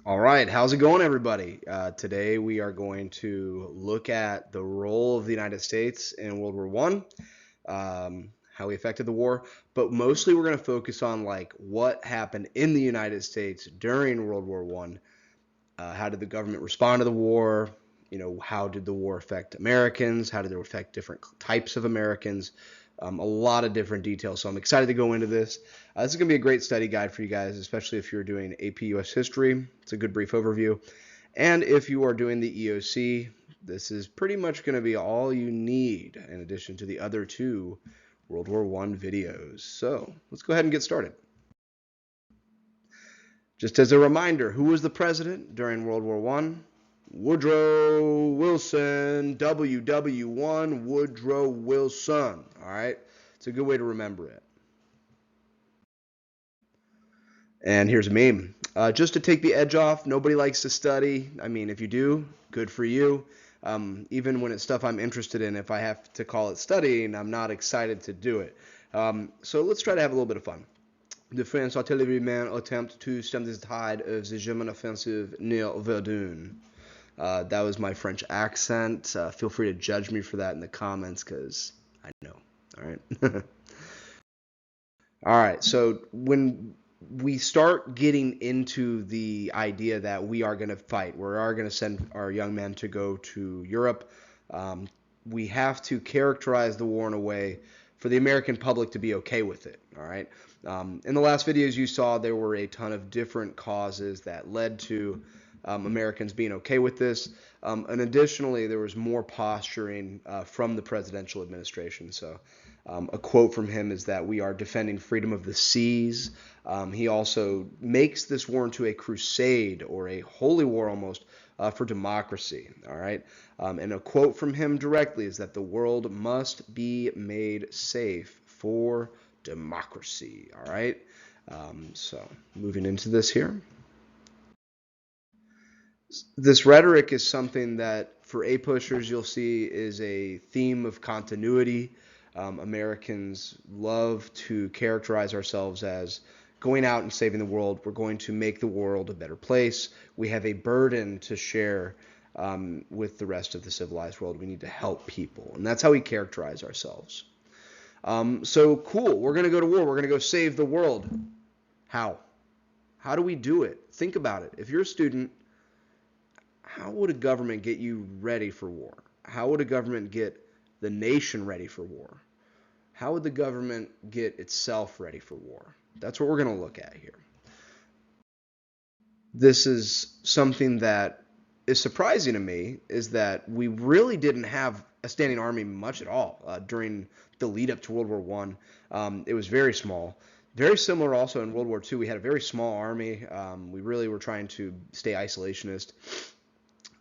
All right, how's it going, everybody? Today we are going to look at the role of the United States in World War One, how we affected the war, but mostly we're going to focus on like what happened in the United States during World War One. How did the government respond to the war? How did the war affect Americans? How did it affect different types of Americans? A lot of different details. So I'm excited to go into this. This is going to be a great study guide for you guys, especially if you're doing AP US history. It's a good brief overview. And if you are doing the EOC, this is pretty much going to be all you need in addition to the other two World War One videos. So let's go ahead and get started. Just as a reminder, who was the president during World War One? Woodrow Wilson, WW1, Woodrow Wilson. All right, it's a good way to remember it. And here's a meme. Just to take the edge off, nobody likes to study. I mean, if you do, good for you. Even when it's stuff I'm interested in, if I have to call it studying, I'm not excited to do it. So let's try to have a little bit of fun. The French artillerymen attempt to stem the tide of the German offensive near Verdun. That was my French accent. Feel free to judge me for that in the comments because I know. All right. All right. So when we start getting into the idea that we are going to fight, we are going to send our young men to go to Europe, we have to characterize the war in a way for the American public to be okay with it. All right. In the last videos you saw, there were a ton of different causes that led to Americans being okay with this. And additionally, there was more posturing from the presidential administration. So a quote from him is that we are defending freedom of the seas. He also makes this war into a crusade or a holy war almost for democracy. All right. And a quote from him directly is that the world must be made safe for democracy. All right. So moving into this here. This rhetoric is something that for A pushers you'll see is a theme of continuity. Americans love to characterize ourselves as going out and saving the world. We're going to make the world a better place. We have a burden to share with the rest of the civilized world. We need to help people. And that's how we characterize ourselves. So cool. We're going to go to war. We're going to go save the world. How? How do we do it? Think about it. If you're a student, how would a government get you ready for war? How would a government get the nation ready for war? How would the government get itself ready for war? That's what we're going to look at here. This is something that is surprising to me, is that we really didn't have a standing army much at all during the lead up to World War One. It was very small. Very similar also in World War II. We had a very small army. We really were trying to stay isolationist.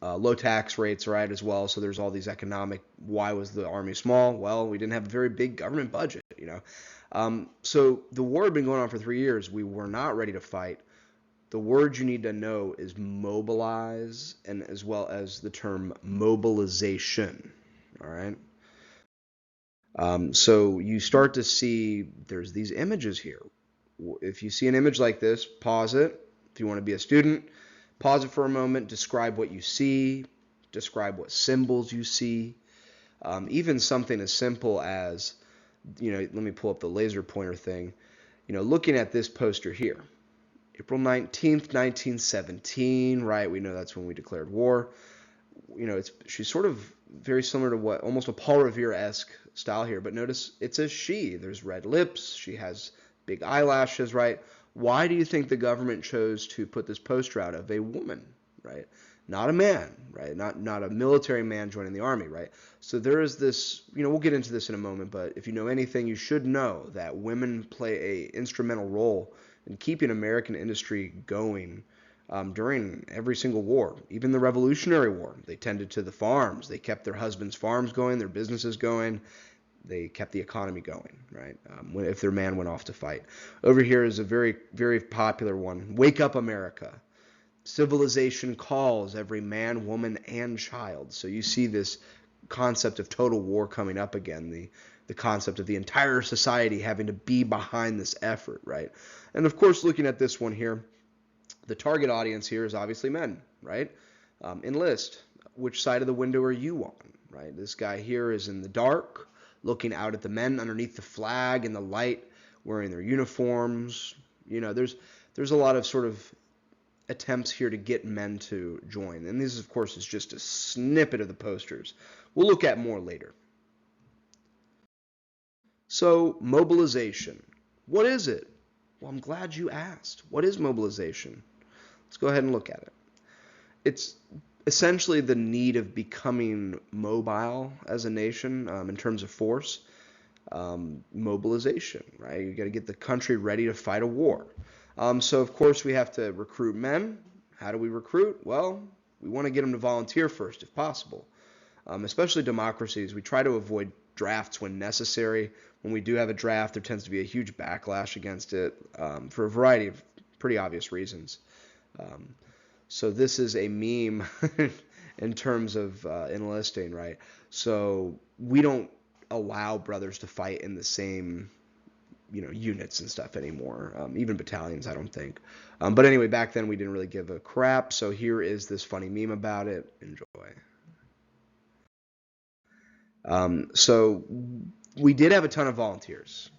Low tax rates, right, as well. So there's all these economic. Why was the army small? Well, we didn't have a very big government budget. So the war had been going on for 3 years. We were not ready to fight. The word you need to know is mobilize, and as well as the term mobilization. All right. So you start to see there's these images here. If you see an image like this, pause it. If you want to be a student, pause it for a moment, describe what you see, describe what symbols you see. Even something as simple as, let me pull up the laser pointer thing. Looking at this poster here, April 19th, 1917, right? We know that's when we declared war. She's sort of very similar to what, almost a Paul Revere-esque style here, but notice it's a she. There's red lips. She has big eyelashes, right? Why do you think the government chose to put this poster out of a woman, right? Not a man, right? Not a military man joining the army, right? So there is this, we'll get into this in a moment, but if you know anything, you should know that women play a instrumental role in keeping American industry going during every single war, even the Revolutionary War. They tended to the farms. They kept their husbands' farms going, their businesses going. They kept the economy going, right? If their man went off to fight. Over here is a very, very popular one. Wake up, America. Civilization calls every man, woman, and child. So you see this concept of total war coming up again, the concept of the entire society having to be behind this effort, right? And of course, looking at this one here, The target audience here is obviously men, right? Enlist. Which side of the window are you on, right? This guy here is in the dark, looking out at the men underneath the flag in the light, wearing their uniforms. There's a lot of sort of attempts here to get men to join. And this, of course, is just a snippet of the posters. We'll look at more later. So, mobilization. What is it? Well, I'm glad you asked. What is mobilization? Let's go ahead and look at it. It's essentially the need of becoming mobile as a nation in terms of force. Mobilization, right? You got to get the country ready to fight a war. So, of course, we have to recruit men. How do we recruit? Well, we want to get them to volunteer first, if possible. Especially democracies, we try to avoid drafts when necessary. When we do have a draft, there tends to be a huge backlash against it for a variety of pretty obvious reasons. So this is a meme in terms of enlisting, right? So we don't allow brothers to fight in the same units and stuff anymore, even battalions, I don't think. But anyway, back then we didn't really give a crap, so here is this funny meme about it. Enjoy. So we did have a ton of volunteers,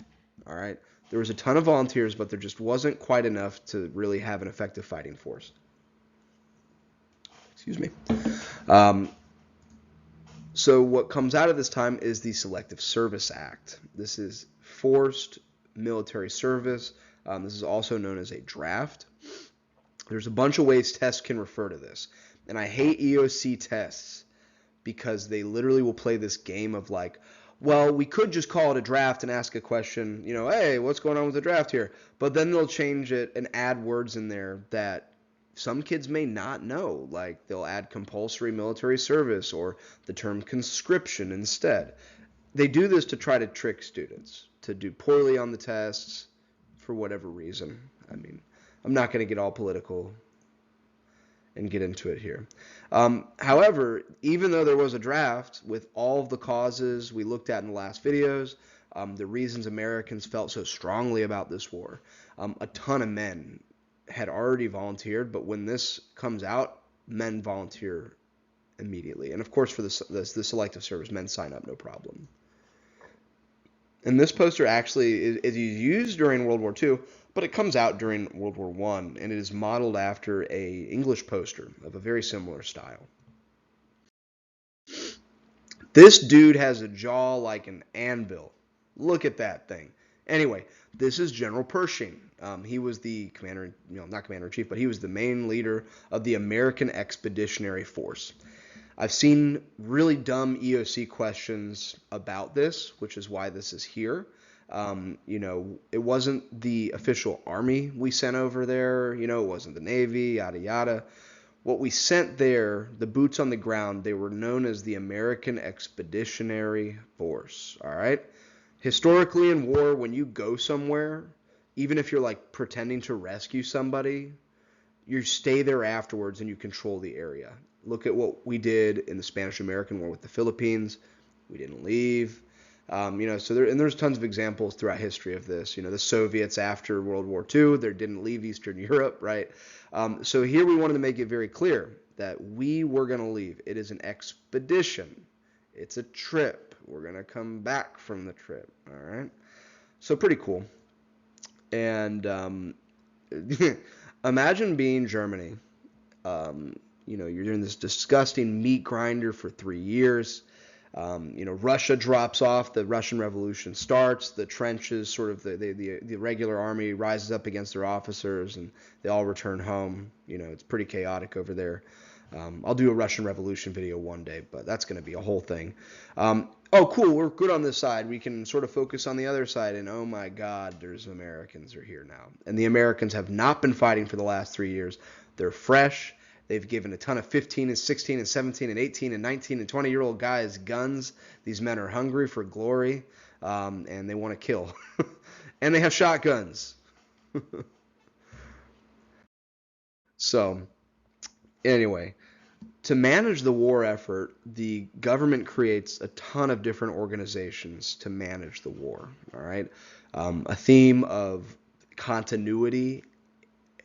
all right? There was a ton of volunteers, but there just wasn't quite enough to really have an effective fighting force. Excuse me. So what comes out of this time is the Selective Service Act. This is forced military service. This is also known as a draft. There's a bunch of ways tests can refer to this. And I hate EOC tests because they literally will play this game of like, well, we could just call it a draft and ask a question, hey, what's going on with the draft here? But then they'll change it and add words in there that some kids may not know. Like they'll add compulsory military service or the term conscription instead. They do this to try to trick students to do poorly on the tests for whatever reason. I mean, I'm not going to get all political and get into it here. However, even though there was a draft with all of the causes we looked at in the last videos, the reasons Americans felt so strongly about this war, a ton of men had already volunteered, but when this comes out, men volunteer immediately. And of course, for the selective service, men sign up no problem. And this poster actually is used during World War II, but it comes out during World War I, and it is modeled after a English poster of a very similar style. This dude has a jaw like an anvil. Look at that thing. Anyway, this is General Pershing. He was the commander, not commander-in-chief, but he was the main leader of the American Expeditionary Force. I've seen really dumb EOC questions about this, which is why this is here. It wasn't the official army we sent over there. It wasn't the Navy, yada, yada. What we sent there, the boots on the ground, they were known as the American Expeditionary Force, all right? Historically in war, when you go somewhere, even if you're like pretending to rescue somebody, you stay there afterwards and you control the area. Look at what we did in the Spanish-American War with the Philippines. We didn't leave. So there's tons of examples throughout history of this. The Soviets after World War II, they didn't leave Eastern Europe, right? So here we wanted to make it very clear that we were going to leave. It is an expedition. It's a trip. We're going to come back from the trip, all right? So pretty cool. And imagine being Germany. You're in this disgusting meat grinder for 3 years. Russia drops off. The Russian Revolution starts. The trenches, sort of the regular army rises up against their officers, and they all return home. It's pretty chaotic over there. I'll do a Russian Revolution video one day, but that's going to be a whole thing. Oh, cool. We're good on this side. We can sort of focus on the other side, and oh my God, there's Americans are here now. And the Americans have not been fighting for the last 3 years. They're fresh. They've given a ton of 15 and 16 and 17 and 18 and 19 and 20-year-old guys guns. These men are hungry for glory, and they want to kill. And they have shotguns. So, anyway, to manage the war effort, the government creates a ton of different organizations to manage the war, all right? A theme of continuity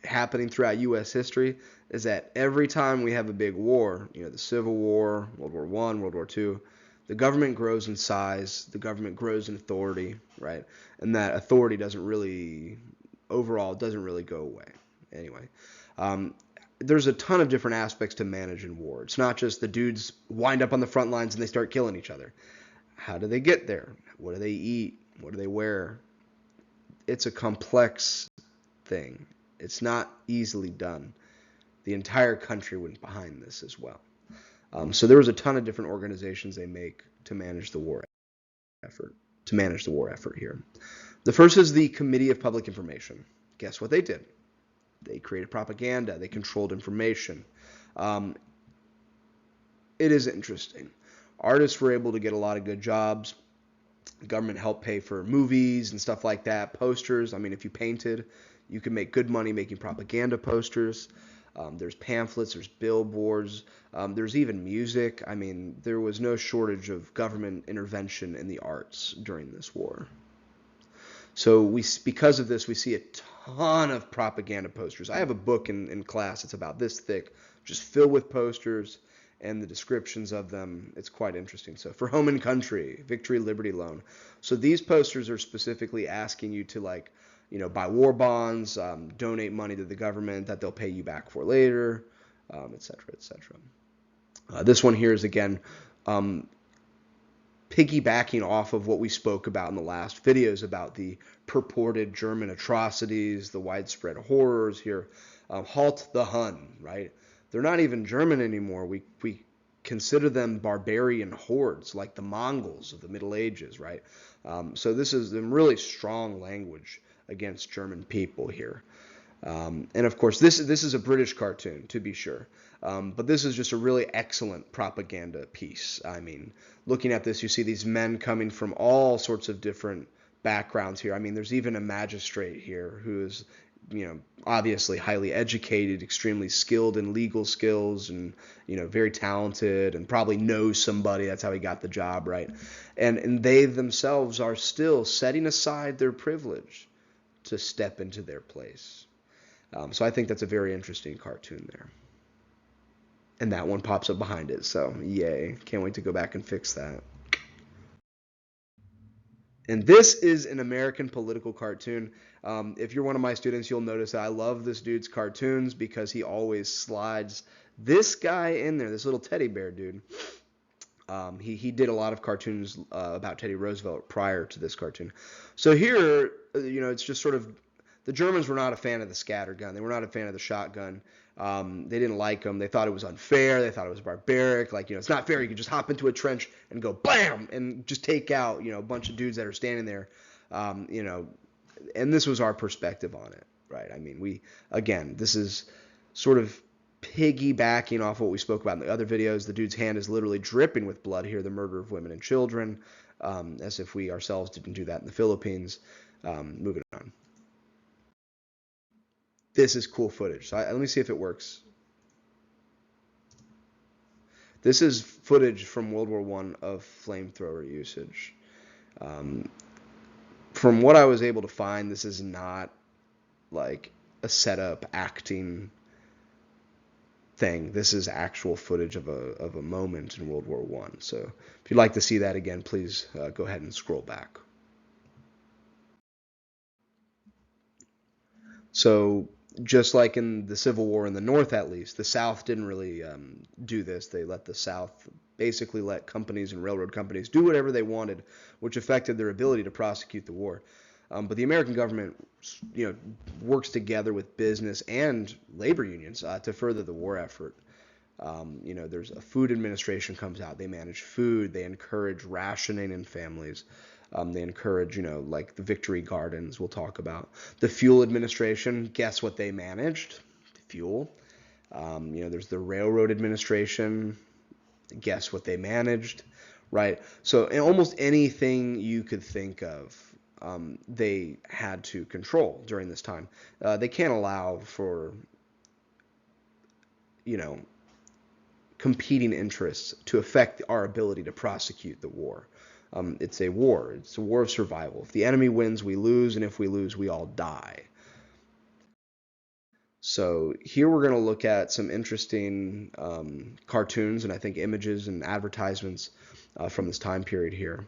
happening throughout U.S. history is that every time we have a big war, the Civil War, World War I, World War II, the government grows in size, the government grows in authority, right? And that authority overall doesn't really go away. Anyway, um, there's a ton of different aspects to manage in war. It's not just the dudes wind up on the front lines and they start killing each other. How do they get there? What do they eat? What do they wear? It's a complex thing. It's not easily done. The entire country went behind this as well. So there was a ton of different organizations they make to manage the war effort here. The first is the Committee of Public Information. Guess what they did? They created propaganda. They controlled information. Um, it is interesting. Artists were able to get a lot of good jobs. The government helped pay for movies and stuff like that. Posters. I mean, if you painted, you could make good money making propaganda posters. There's pamphlets, there's billboards, there's even music. I mean, there was no shortage of government intervention in the arts during this war. So because of this, we see a ton of propaganda posters. I have a book in class. It's about this thick, just filled with posters and the descriptions of them. It's quite interesting. So for Home and Country, Victory, Liberty Loan. So these posters are specifically asking you to buy war bonds, donate money to the government that they'll pay you back for later, et cetera, et cetera. This one here is, again, piggybacking off of what we spoke about in the last videos about the purported German atrocities, the widespread horrors here. Halt the Hun, right? They're not even German anymore. We consider them barbarian hordes like the Mongols of the Middle Ages, right? So this is some really strong language against German people here. And of course, this is a British cartoon, to be sure. But this is just a really excellent propaganda piece. I mean, looking at this, you see these men coming from all sorts of different backgrounds here. I mean, there's even a magistrate here who is, obviously highly educated, extremely skilled in legal skills, and, very talented, and probably knows somebody. That's how he got the job, right? And they themselves are still setting aside their privilege to step into their place. So I think that's a very interesting cartoon there. And that one pops up behind it, so yay. Can't wait to go back and fix that. And this is an American political cartoon. If you're one of my students, you'll notice that I love this dude's cartoons because he always slides this guy in there, this little teddy bear dude. He did a lot of cartoons about Teddy Roosevelt prior to this cartoon. So here, it's just sort of, the Germans were not a fan of the scattergun. They were not a fan of the shotgun. They didn't like them. They thought it was unfair. They thought it was barbaric. It's not fair. You could just hop into a trench and go bam and just take out, a bunch of dudes that are standing there, and this was our perspective on it, right? I mean, this is sort of piggybacking off what we spoke about in the other videos. The dude's hand is literally dripping with blood here, the murder of women and children, as if we ourselves didn't do that in the Philippines. Moving on. This is cool footage. So let me see if it works. This is footage from World War I of flamethrower usage. From what I was able to find, this is not like a setup acting thing. This is actual footage of a moment in World War I. So if you'd like to see that again, please go ahead and scroll back. So just like in the Civil War in the North, at least, the South didn't really do this. They let the South basically let companies and railroad companies do whatever they wanted, which affected their ability to prosecute the war. But the American government, works together with business and labor unions to further the war effort. There's a food administration comes out. They manage food. They encourage rationing in families. They encourage, like the Victory Gardens we'll talk about. The Fuel Administration, guess what they managed? Fuel. There's the Railroad Administration. Guess what they managed? Right? So in almost anything you could think of, they had to control during this time. They can't allow for, competing interests to affect our ability to prosecute the war. It's a war. It's a war of survival. If the enemy wins, we lose, and if we lose, we all die. So here we're going to look at some interesting cartoons and I think images and advertisements from this time period here.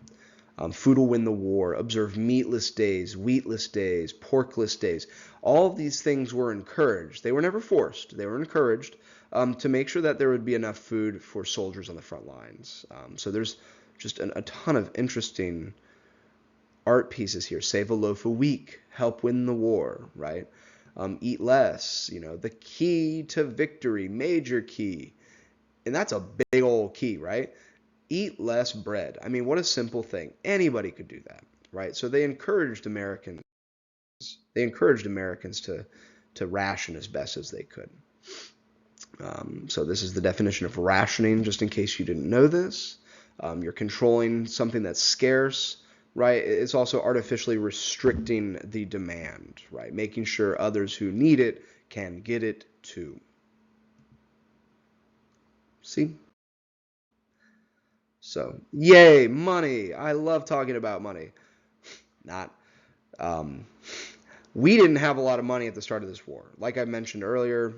Food will win the war. Observe meatless days, wheatless days, porkless days. All of these things were encouraged. They were never forced. They were encouraged to make sure that there would be enough food for soldiers on the front lines. So there's just a ton of interesting art pieces here. Save a loaf a week. Help win the war, right? Eat less. The key to victory, major key. And that's a big old key, right? Eat less bread. I mean, what a simple thing. Anybody could do that, right? So they encouraged Americans. They encouraged Americans to ration as best as they could. So this is the definition of rationing, just in case you didn't know this. You're controlling something that's scarce, right? It's also artificially restricting the demand, right? Making sure others who need it can get it too. See? So, yay, money. I love talking about money. Not. Um, we didn't have a lot of money at the start of this war. Like I mentioned earlier,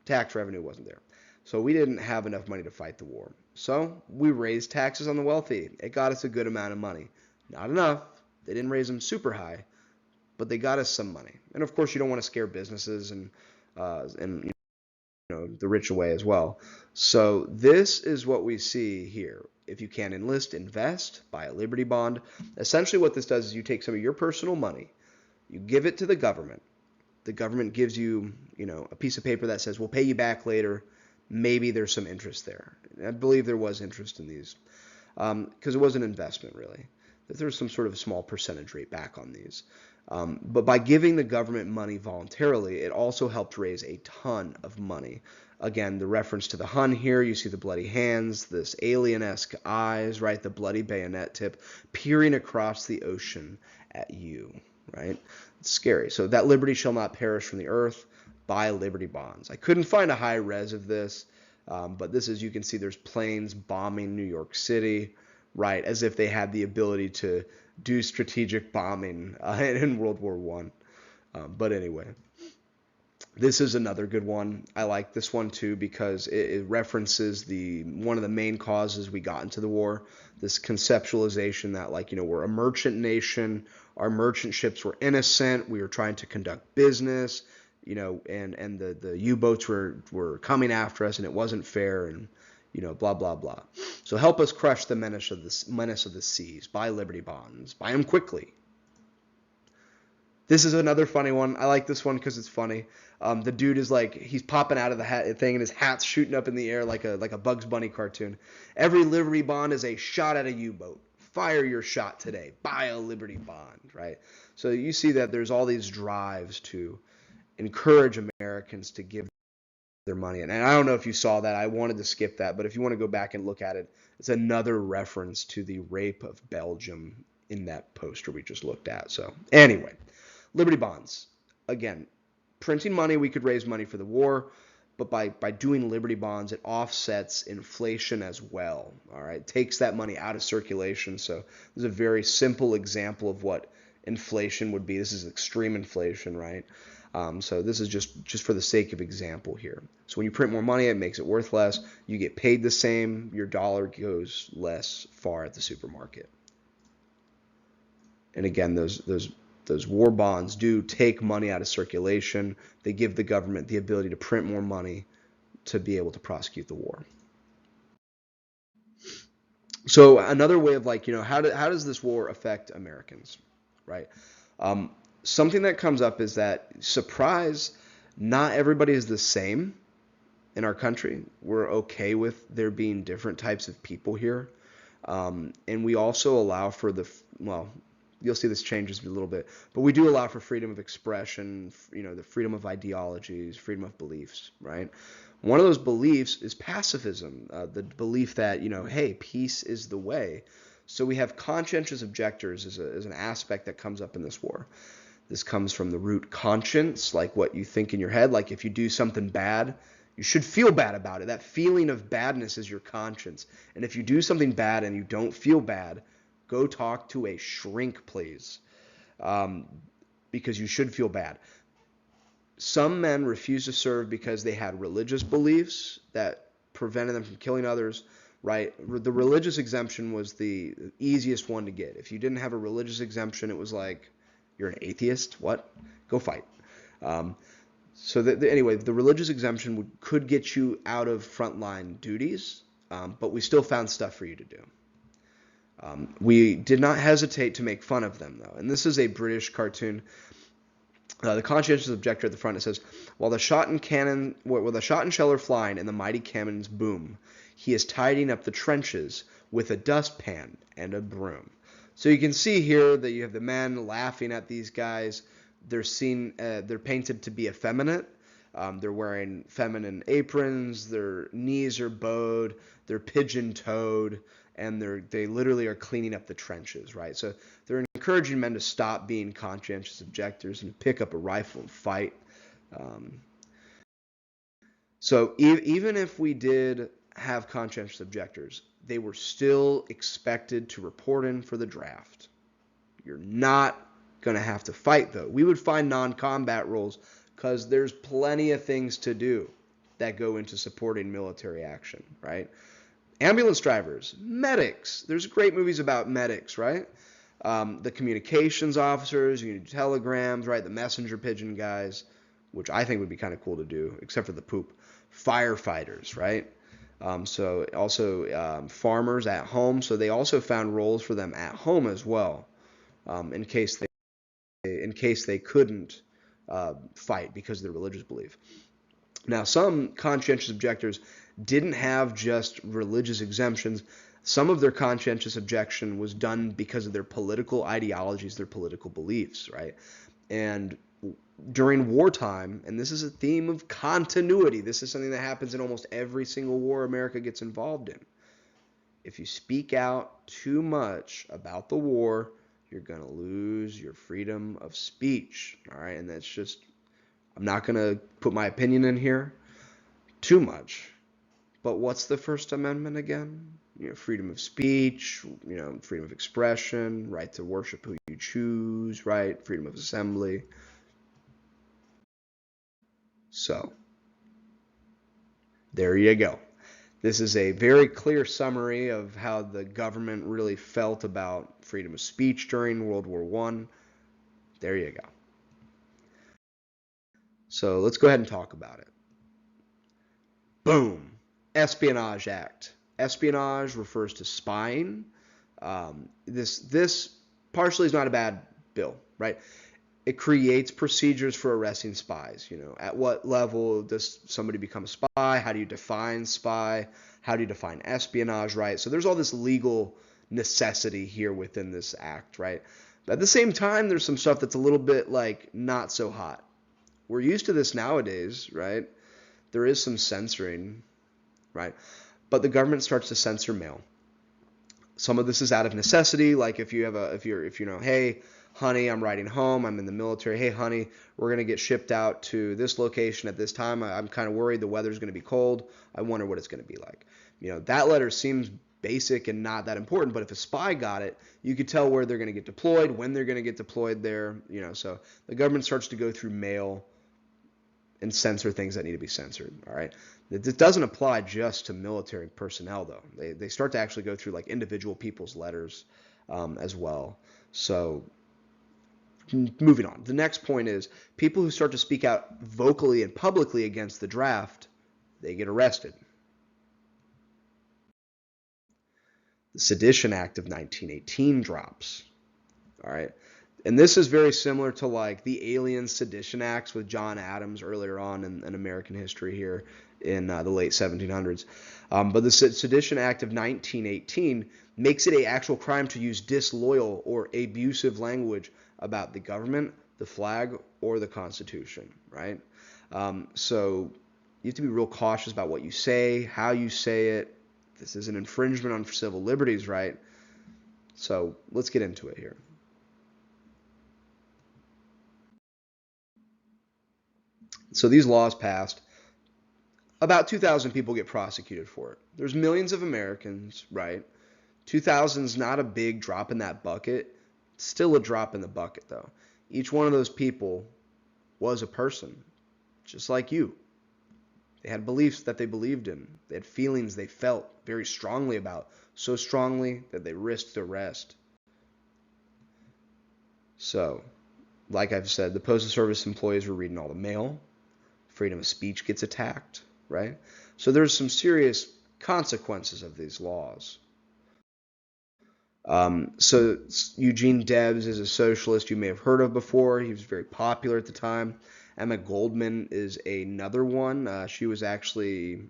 tax revenue wasn't there. So we didn't have enough money to fight the war. So we raised taxes on the wealthy. It got us a good amount of money. Not enough. They didn't raise them super high, but they got us some money. And of course, you don't want to scare businesses and the rich away as well. So this is what we see here. If you can enlist, invest, buy a Liberty bond. Essentially what this does is you take some of your personal money, you give it to the government. The government gives you, a piece of paper that says, we'll pay you back later. Maybe there's some interest there. I believe there was interest in these because it was an investment, really. That there was some sort of small percentage rate back on these. But by giving the government money voluntarily, it also helped raise a ton of money. Again, the reference to the Hun here, you see the bloody hands, this alien-esque eyes, right? The bloody bayonet tip peering across the ocean at you, right? It's scary. So that liberty shall not perish from the earth. Buy Liberty bonds. I couldn't find a high res of this, but this is, you can see there's planes bombing New York City, right? As if they had the ability to do strategic bombing in World War I. But anyway, this is another good one. I like this one too because it references one of the main causes we got into the war. This conceptualization that we're a merchant nation. Our merchant ships were innocent. We were trying to conduct business, and the U-boats were coming after us and it wasn't fair and blah, blah, blah. So help us crush the menace of the seas. Buy Liberty bonds. Buy them quickly. This is another funny one. I like this one because it's funny. The dude is he's popping out of the hat thing and his hat's shooting up in the air like a Bugs Bunny cartoon. Every Liberty bond is a shot at a U-boat. Fire your shot today. Buy a Liberty bond, right? So you see that there's all these drives to encourage Americans to give their money. And I don't know if you saw that. I wanted to skip that, but if you want to go back and look at it, it's another reference to the rape of Belgium in that poster we just looked at. So anyway, Liberty bonds. Again, printing money, we could raise money for the war, but by doing Liberty bonds, it offsets inflation as well. All right, it takes that money out of circulation. So this is a very simple example of what inflation would be. This is extreme inflation, right? So this is just for the sake of example here. So when you print more money, it makes it worth less. You get paid the same. Your dollar goes less far at the supermarket. And again, those war bonds do take money out of circulation. They give the government the ability to print more money to be able to prosecute the war. So another way of how does this war affect Americans, right? Something that comes up is that, surprise, not everybody is the same in our country. We're okay with there being different types of people here. And we also allow for you'll see this changes a little bit, but we do allow for freedom of expression, the freedom of ideologies, freedom of beliefs, right? One of those beliefs is pacifism, the belief that, hey, peace is the way. So we have conscientious objectors as an aspect that comes up in this war. This comes from the root conscience, like what you think in your head. Like if you do something bad, you should feel bad about it. That feeling of badness is your conscience. And if you do something bad and you don't feel bad, go talk to a shrink, please, because you should feel bad. Some men refused to serve because they had religious beliefs that prevented them from killing others, right? The religious exemption was the easiest one to get. If you didn't have a religious exemption, it was like, you're an atheist? What? Go fight. Um, anyway, the religious exemption could get you out of frontline duties, but we still found stuff for you to do. We did not hesitate to make fun of them, though. And this is a British cartoon. The conscientious objector at the front, it says, while the shot and shell are flying and the mighty cannons boom, he is tidying up the trenches with a dustpan and a broom. So you can see here that you have the men laughing at these guys. They're painted to be effeminate. They're wearing feminine aprons. Their knees are bowed. They're pigeon-toed, and they literally are cleaning up the trenches, right? So they're encouraging men to stop being conscientious objectors and pick up a rifle and fight. So even if we did have conscientious objectors, they were still expected to report in for the draft. You're not going to have to fight, though. We would find non-combat roles because there's plenty of things to do that go into supporting military action, right? Ambulance drivers, medics. There's great movies about medics, right? The communications officers, you need telegrams, right? The messenger pigeon guys, which I think would be kind of cool to do, except for the poop. Firefighters, right? So also farmers at home. So they also found roles for them at home as well, in case they couldn't fight because of their religious belief. Now, some conscientious objectors didn't have just religious exemptions. Some of their conscientious objection was done because of their political ideologies, their political beliefs, right? And during wartime, and this is a theme of continuity, this is something that happens in almost every single war America gets involved in. If you speak out too much about the war, you're going to lose your freedom of speech, all right? And that's just, I'm not going to put my opinion in here too much. But what's the First Amendment again? Freedom of speech, freedom of expression, right to worship who you choose, right? Freedom of assembly. So, there you go. This is a very clear summary of how the government really felt about freedom of speech during World War I. There you go. So let's go ahead and talk about it. Boom. Espionage Act. Espionage refers to spying. This partially is not a bad bill, right? It creates procedures for arresting spies. At what level does somebody become a spy? How do you define spy? How do you define espionage, right? So there's all this legal necessity here within this act, right? But at the same time, there's some stuff that's a little bit like not so hot. We're used to this nowadays, right? There is some censoring, right? But the government starts to censor mail. Some of this is out of necessity, like if hey, honey, I'm riding home, I'm in the military, hey, honey, we're going to get shipped out to this location at this time. I'm kind of worried the weather's going to be cold. I wonder what it's going to be like. That letter seems basic and not that important, but if a spy got it, you could tell where they're going to get deployed, when they're going to get deployed there, so the government starts to go through mail and censor things that need to be censored, all right? This doesn't apply just to military personnel, though. They start to actually go through like individual people's letters as well. So moving on. The next point is people who start to speak out vocally and publicly against the draft, they get arrested. The Sedition Act of 1918 drops. All right. And this is very similar to like the Alien Sedition Acts with John Adams earlier on in American history here in the late 1700s. But the Sedition Act of 1918 makes it an actual crime to use disloyal or abusive language about the government, the flag, or the Constitution, right? So you have to be real cautious about what you say, how you say it. This is an infringement on civil liberties, right? So let's get into it here. So these laws passed. About 2,000 people get prosecuted for it. There's millions of Americans, right? 2,000 is not a big drop in that bucket. It's still a drop in the bucket, though. Each one of those people was a person. just like you. They had beliefs that they believed in. They had feelings they felt very strongly about, so strongly that they risked arrest. So, like I've said, the Postal Service employees were reading all the mail. Freedom of speech gets attacked, right? So there's some serious consequences of these laws. So Eugene Debs is a socialist you may have heard of before. He was very popular at the time. Emma Goldman is another one. She was actually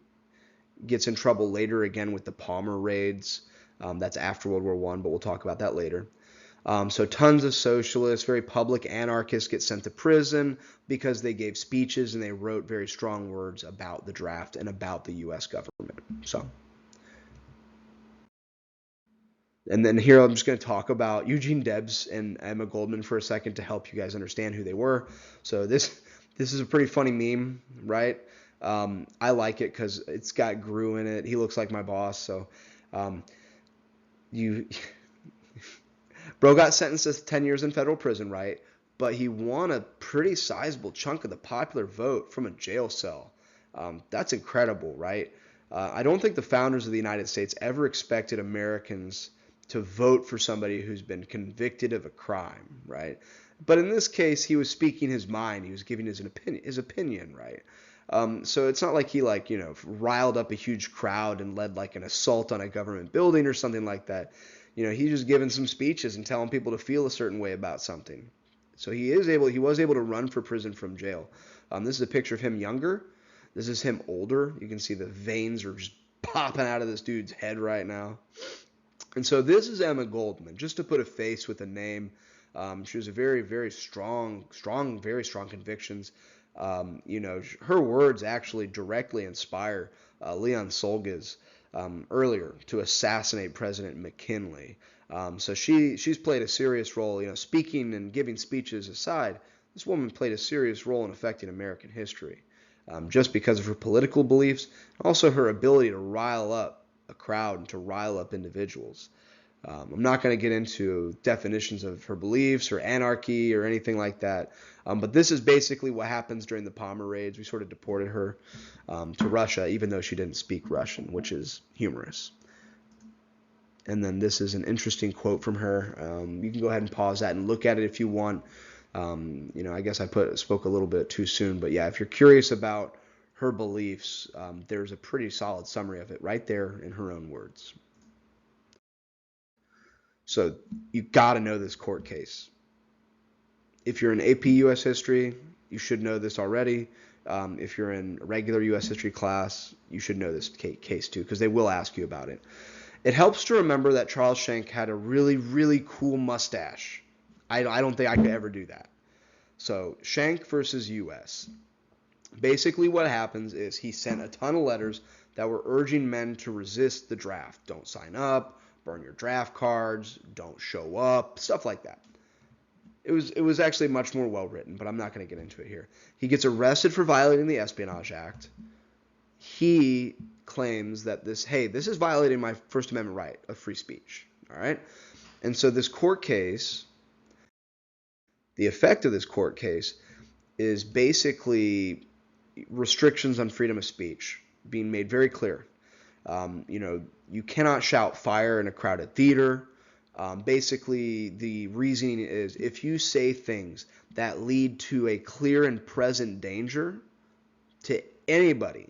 gets in trouble later again with the Palmer raids. That's after World War I, but we'll talk about that later. So tons of socialists, very public anarchists get sent to prison because they gave speeches and they wrote very strong words about the draft and about the U.S. government. So. And then here I'm just going to talk about Eugene Debs and Emma Goldman for a second to help you guys understand who they were. So this is a pretty funny meme, right? I like it because it's got Gru in it. He looks like my boss. So you bro got sentenced to 10 years in federal prison, right? But he won a pretty sizable chunk of the popular vote from a jail cell. That's incredible, right? I don't think the founders of the United States ever expected Americans to vote for somebody who's been convicted of a crime, right? But in this case, he was speaking his mind. He was giving his opinion, right? So it's not like he riled up a huge crowd and led like an assault on a government building or something like that. He's just giving some speeches and telling people to feel a certain way about something. So he was able to run for prison from jail. This is a picture of him younger. This is him older. You can see the veins are just popping out of this dude's head right now. And so this is Emma Goldman, just to put a face with a name. She was a very, very strong, very strong convictions. Her words actually directly inspire Leon Solges earlier to assassinate President McKinley. So she's played a serious role. Speaking and giving speeches aside, this woman played a serious role in affecting American history, just because of her political beliefs, also her ability to rile up a crowd and to rile up individuals. I'm not going to get into definitions of her beliefs or anarchy or anything like that, but this is basically what happens during the Palmer raids. We sort of deported her to Russia, even though she didn't speak Russian, which is humorous. And then this is an interesting quote from her. You can go ahead and pause that and look at it if you want. I guess I spoke a little bit too soon, but yeah, if you're curious about her beliefs, there's a pretty solid summary of it right there in her own words. So you got to know this court case. If you're in AP U.S. history, you should know this already. If you're in a regular U.S. history class, you should know this case too, because they will ask you about it. It helps to remember that Charles Schenck had a really, really cool mustache. I don't think I could ever do that. So Schenck versus U.S. Basically what happens is he sent a ton of letters that were urging men to resist the draft. Don't sign up, burn your draft cards, don't show up, stuff like that. It was actually much more well written, but I'm not going to get into it here. He gets arrested for violating the Espionage Act. He claims that this is violating my First Amendment right of free speech. All right? And so this court case, the effect of this court case is basically restrictions on freedom of speech being made very clear. You cannot shout fire in a crowded theater. Basically, the reasoning is if you say things that lead to a clear and present danger to anybody,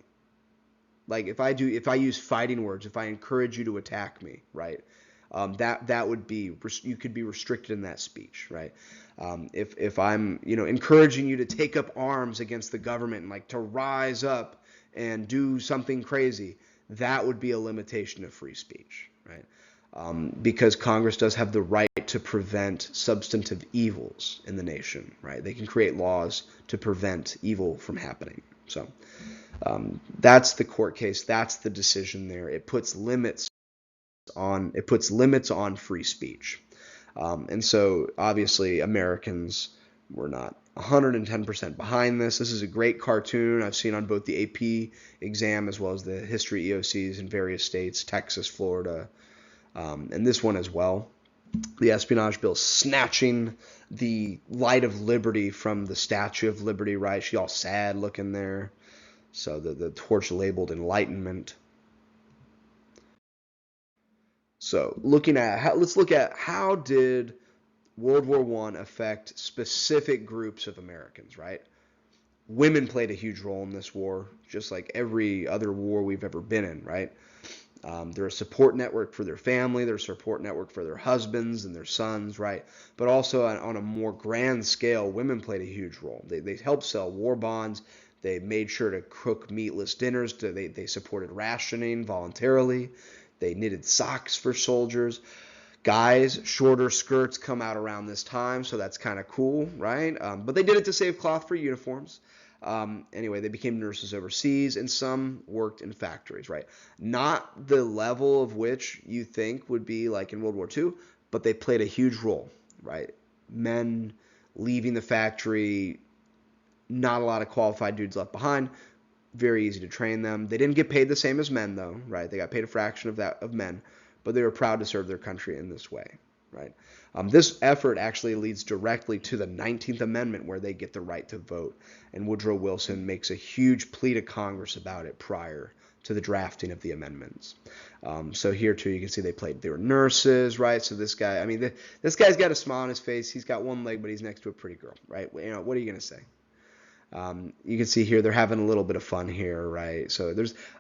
like if I use fighting words, if I encourage you to attack me, right? That would be, you could be restricted in that speech, right? If I'm encouraging you to take up arms against the government and like to rise up and do something crazy, that would be a limitation of free speech, right? Because Congress does have the right to prevent substantive evils in the nation, right? They can create laws to prevent evil from happening. So that's the court case. That's the decision there. It puts limits on free speech. And so obviously Americans were not 110% behind this. This is a great cartoon I've seen on both the AP exam as well as the history EOCs in various states, Texas, Florida, and this one as well. The Espionage Bill snatching the light of liberty from the Statue of Liberty, right? She all sad looking there. So the torch labeled Enlightenment. So let's look at how did World War I affect specific groups of Americans, right? Women played a huge role in this war, just like every other war we've ever been in, right? They're a support network for their family, they're a support network for their husbands and their sons, right? But also on a more grand scale, women played a huge role. They helped sell war bonds. They made sure to cook meatless dinners. They supported rationing voluntarily. They knitted socks for soldiers. Guys, shorter skirts come out around this time, so that's kind of cool, right? But they did it to save cloth for uniforms. Anyway, they became nurses overseas, and some worked in factories, right? Not the level of which you think would be like in World War II, but they played a huge role, right? Men leaving the factory, not a lot of qualified dudes left behind. Very easy to train them. They didn't get paid the same as men, though, right? They got paid a fraction of that of men, but they were proud to serve their country in this way, right? This effort actually leads directly to the 19th Amendment, where they get the right to vote. And Woodrow Wilson makes a huge plea to Congress about it prior to the drafting of the amendments. So here too, you can see they were nurses, right? So this guy, I mean, this guy's got a smile on his face. He's got one leg, but he's next to a pretty girl, right? You know, what are you gonna say? You can see here they're having a little bit of fun here, right? So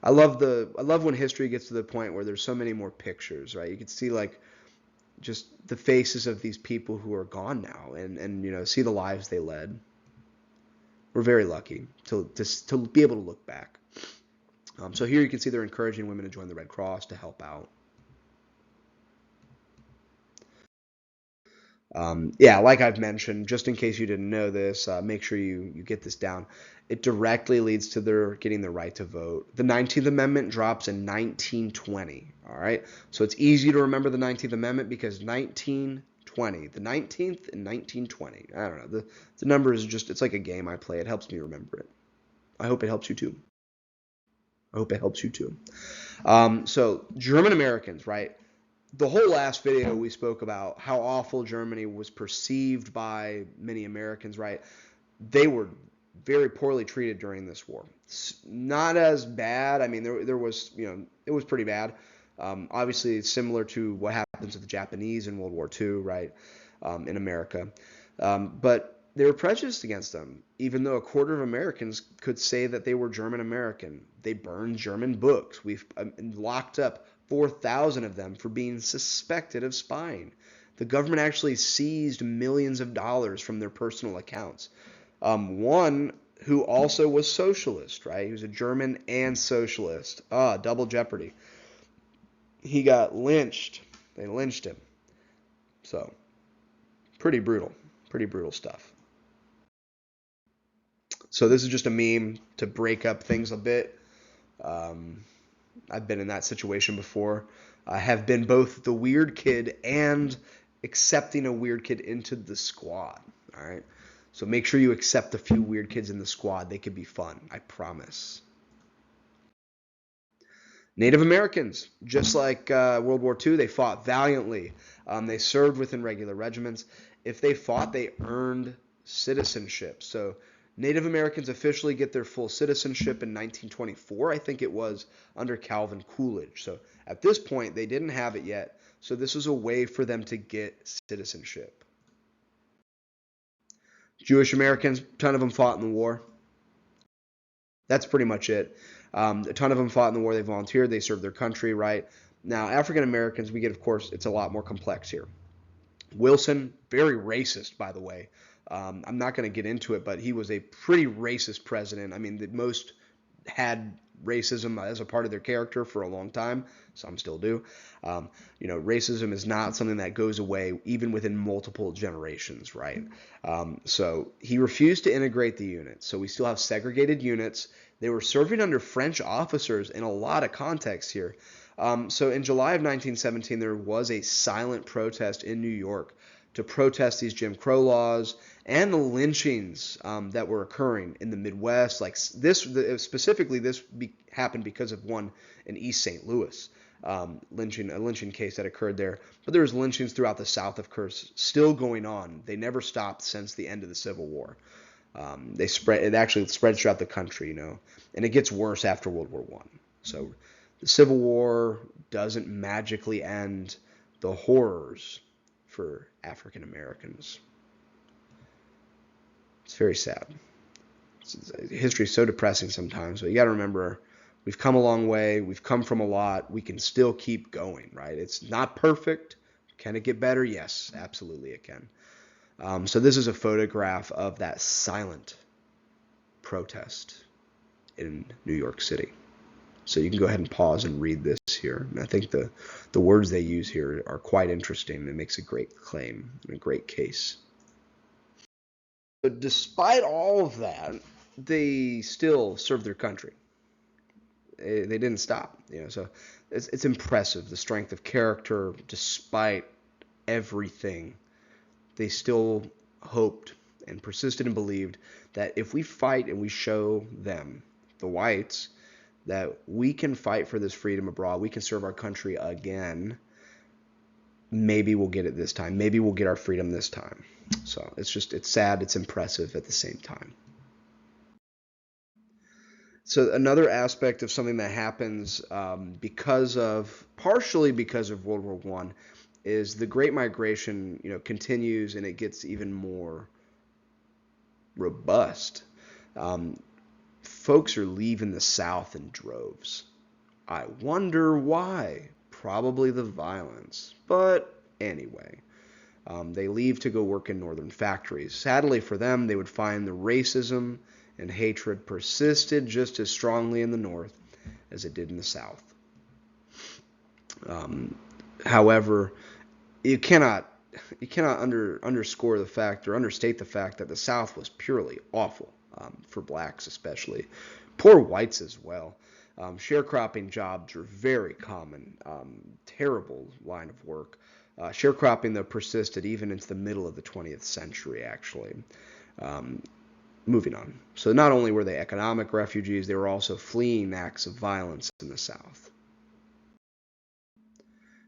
I love when history gets to the point where there's so many more pictures, right? You can see like just the faces of these people who are gone now, and you know, see the lives they led. We're very lucky to be able to look back. So here you can see they're encouraging women to join the Red Cross to help out. Yeah, like I've mentioned, just in case you didn't know this, make sure you get this down. It directly leads to their getting the right to vote. The 19th Amendment drops in 1920. All right, so it's easy to remember the 19th Amendment because 1920, the 19th and 1920. I don't know. The number is it's like a game I play. It helps me remember it. I hope it helps you too. I hope it helps you too. So German Americans, right? The whole last video we spoke about how awful Germany was perceived by many Americans, right? They were very poorly treated during this war. Not as bad. I mean, there was, you know, it was pretty bad. Obviously, it's similar to what happens with the Japanese in World War II, right, in America. But they were prejudiced against them, even though a quarter of Americans could say that they were German American. They burned German books. We've locked up 4,000 of them for being suspected of spying. The government actually seized millions of dollars from their personal accounts. One who also was socialist, right? He was a German and socialist. Double jeopardy. He got lynched. They lynched him. So, pretty brutal stuff. So this is just a meme to break up things a bit. I've been in that situation before. I have been both the weird kid and accepting a weird kid into the squad. All right. So make sure you accept a few weird kids in the squad. They could be fun. I promise. Native Americans, just like World War II, they fought valiantly. They served within regular regiments. If they fought, they earned citizenship. So Native Americans officially get their full citizenship in 1924, I think it was, under Calvin Coolidge. So at this point, they didn't have it yet. So this was a way for them to get citizenship. Jewish Americans, a ton of them fought in the war. That's pretty much it. A ton of them fought in the war. They volunteered. They served their country, right? Now, African Americans, we get, of course, it's a lot more complex here. Wilson, very racist, by the way. I'm not going to get into it, but he was a pretty racist president. I mean, most had racism as a part of their character for a long time. Some still do. You know, racism is not something that goes away even within multiple generations, right? So he refused to integrate the units. So we still have segregated units. They were serving under French officers in a lot of contexts here. So in July of 1917, there was a silent protest in New York to protest these Jim Crow laws and the lynchings that were occurring in the Midwest. Like this, specifically, happened because of one in East St. Louis. a lynching case that occurred there. But there was lynchings throughout the South, of course, still going on. They never stopped since the end of the Civil War. It actually spreads throughout the country, and it gets worse after World War One. So the Civil War doesn't magically end the horrors for African Americans. It's very sad. History is so depressing sometimes, but you got to remember, we've come a long way. We've come from a lot. We can still keep going, right? It's not perfect. Can it get better? Yes, absolutely it can. So this is a photograph of that silent protest in New York City. So you can go ahead and pause and read this here. And I think the words they use here are quite interesting. It makes a great claim and a great case. But despite all of that, they still served their country. They didn't stop. So it's impressive, the strength of character despite everything. They still hoped and persisted and believed that if we fight and we show them, the whites, that we can fight for this freedom abroad, we can serve our country again, maybe we'll get it this time. Maybe we'll get our freedom this time. So it's sad, it's impressive at the same time. So another aspect of something that happens partially because of World War One, is the Great Migration, continues, and it gets even more robust. Folks are leaving the South in droves. I wonder why. Probably the violence. But anyway, they leave to go work in northern factories. Sadly for them, they would find the racism and hatred persisted just as strongly in the North as it did in the South. However, you cannot underscore the fact or understate the fact that the South was purely awful, for blacks especially, poor whites as well. Sharecropping jobs were very common, terrible line of work. Sharecropping, though, persisted even into the middle of the 20th century, actually. Moving on. So not only were they economic refugees, they were also fleeing acts of violence in the South.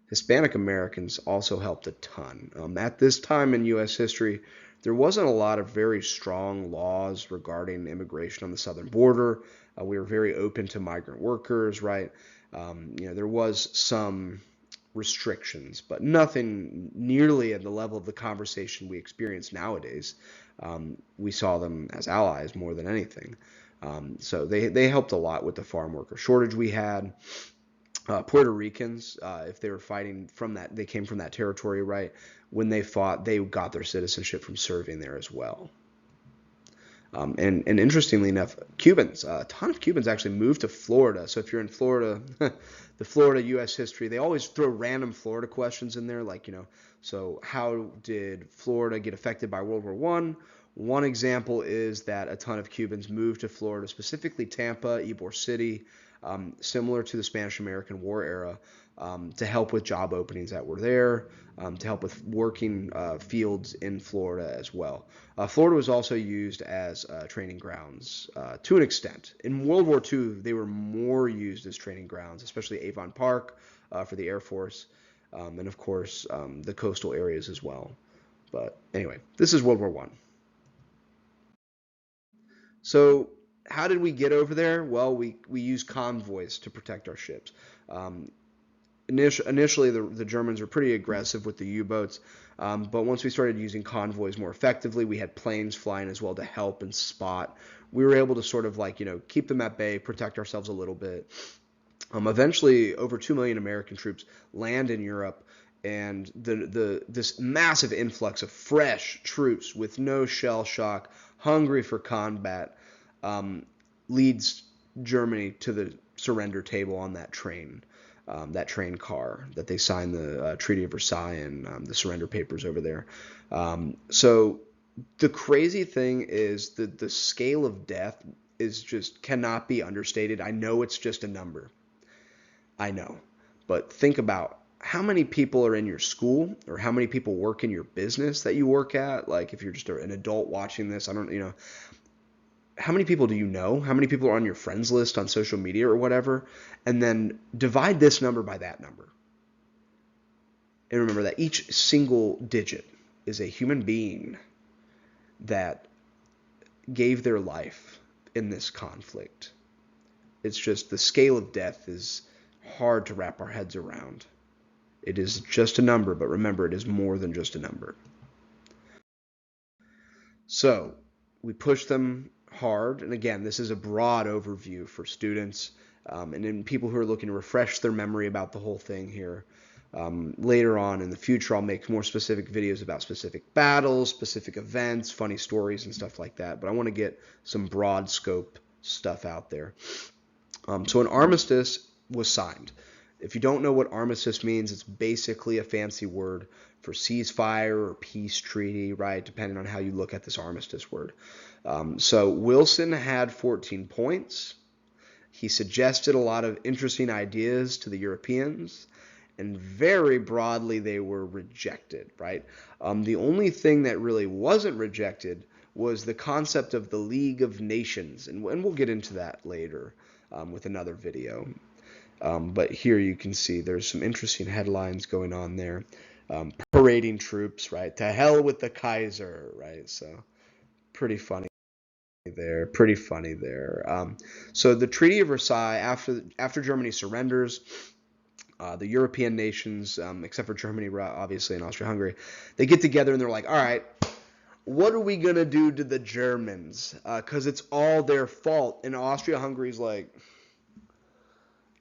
Hispanic Americans also helped a ton. At this time in U.S. history, there wasn't a lot of very strong laws regarding immigration on the southern border. We were very open to migrant workers, right? There was some restrictions, but nothing nearly at the level of the conversation we experience nowadays. We saw them as allies more than anything. So they helped a lot with the farm worker shortage we had. Puerto Ricans, if they were fighting they came from that territory, right? When they fought, they got their citizenship from serving there as well. And interestingly enough, Cubans, a ton of Cubans actually moved to Florida. So if you're in Florida, the Florida U.S. history, they always throw random Florida questions in there, like, so how did Florida get affected by World War One? One example is that a ton of Cubans moved to Florida, specifically Tampa, Ybor City, similar to the Spanish-American War era, to help with job openings that were there, to help with working fields in Florida as well. Florida was also used as training grounds to an extent. In World War II, they were more used as training grounds, especially Avon Park for the Air Force, and of course the coastal areas as well. But anyway, this is World War I. So how did we get over there? Well, we used convoys to protect our ships. Initially, the Germans were pretty aggressive with the U-boats, but once we started using convoys more effectively, we had planes flying as well to help and spot. We were able to sort of keep them at bay, protect ourselves a little bit. Eventually, over 2 million American troops land in Europe, and this massive influx of fresh troops with no shell shock, hungry for combat, leads Germany to the surrender table on that train car that they signed the Treaty of Versailles and the surrender papers over there. So the crazy thing is that the scale of death is just cannot be understated. I know it's just a number. I know. But think about how many people are in your school or how many people work in your business that you work at. Like if you're just an adult watching this, how many people do you know? How many people are on your friends list on social media or whatever? And then divide this number by that number. And remember that each single digit is a human being that gave their life in this conflict. It's just the scale of death is hard to wrap our heads around. It is just a number, but remember, it is more than just a number. So we push them hard. And again, this is a broad overview for students and then people who are looking to refresh their memory about the whole thing here. Later on in the future, I'll make more specific videos about specific battles, specific events, funny stories, and stuff like that. But I want to get some broad scope stuff out there. So an armistice was signed. If you don't know what armistice means, it's basically a fancy word for ceasefire or peace treaty, right? Depending on how you look at this armistice word. So Wilson had 14 points. He suggested a lot of interesting ideas to the Europeans, and very broadly they were rejected, right? The only thing that really wasn't rejected was the concept of the League of Nations, and we'll get into that later with another video. But here you can see there's some interesting headlines going on there. Parading troops, right? To hell with the Kaiser, right? So pretty funny there. Pretty funny there. So the Treaty of Versailles, after Germany surrenders, the European nations, except for Germany, obviously, and Austria-Hungary, they get together and they're like, all right, what are we going to do to the Germans? Because it's all their fault. And Austria-Hungary's like,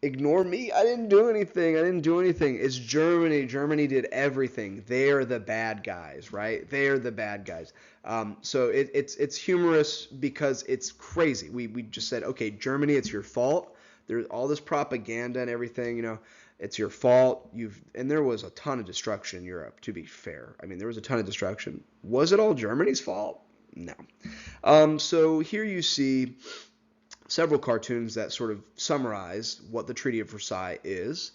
ignore me. I didn't do anything. It's Germany. Germany did everything. They're the bad guys, right? They're the bad guys. So it's humorous because it's crazy. We just said, okay, Germany, it's your fault. There's all this propaganda and everything, it's your fault. And there was a ton of destruction in Europe, to be fair. I mean, there was a ton of destruction. Was it all Germany's fault? No. So here you see several cartoons that sort of summarize what the Treaty of Versailles is.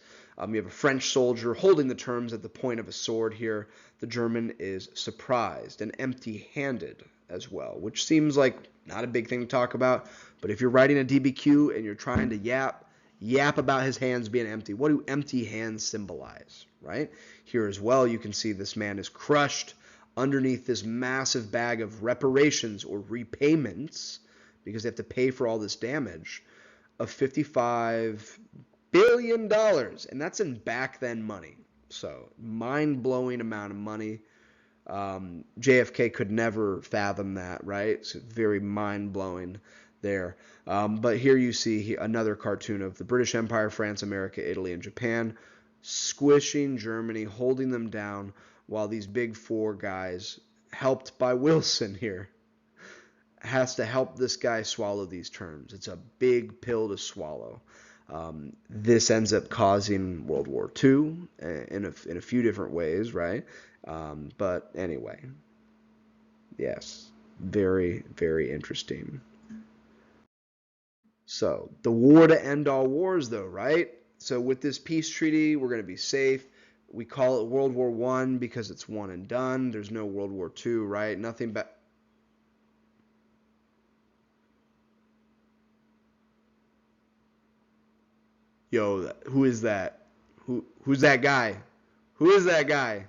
You have a French soldier holding the terms at the point of a sword here. The German is surprised and empty-handed as well, which seems like not a big thing to talk about. But if you're writing a DBQ and you're trying to yap about his hands being empty, what do empty hands symbolize, right? Here as well, you can see this man is crushed underneath this massive bag of reparations or repayments, because they have to pay for all this damage, of $55 billion. And that's in back then money. So mind-blowing amount of money. JFK could never fathom that, right? It's very mind-blowing there. But here you see another cartoon of the British Empire, France, America, Italy, and Japan squishing Germany, holding them down, while these big four guys, helped by Wilson here, has to help this guy swallow these terms. It's a big pill to swallow. This ends up causing World War II in a few different ways, right? But anyway, yes, very, very interesting. So the war to end all wars, though, right? So with this peace treaty, we're going to be safe. We call it World War I because it's one and done. There's no World War II, right? Nothing but Yo, who is that? Who's that guy? Who is that guy?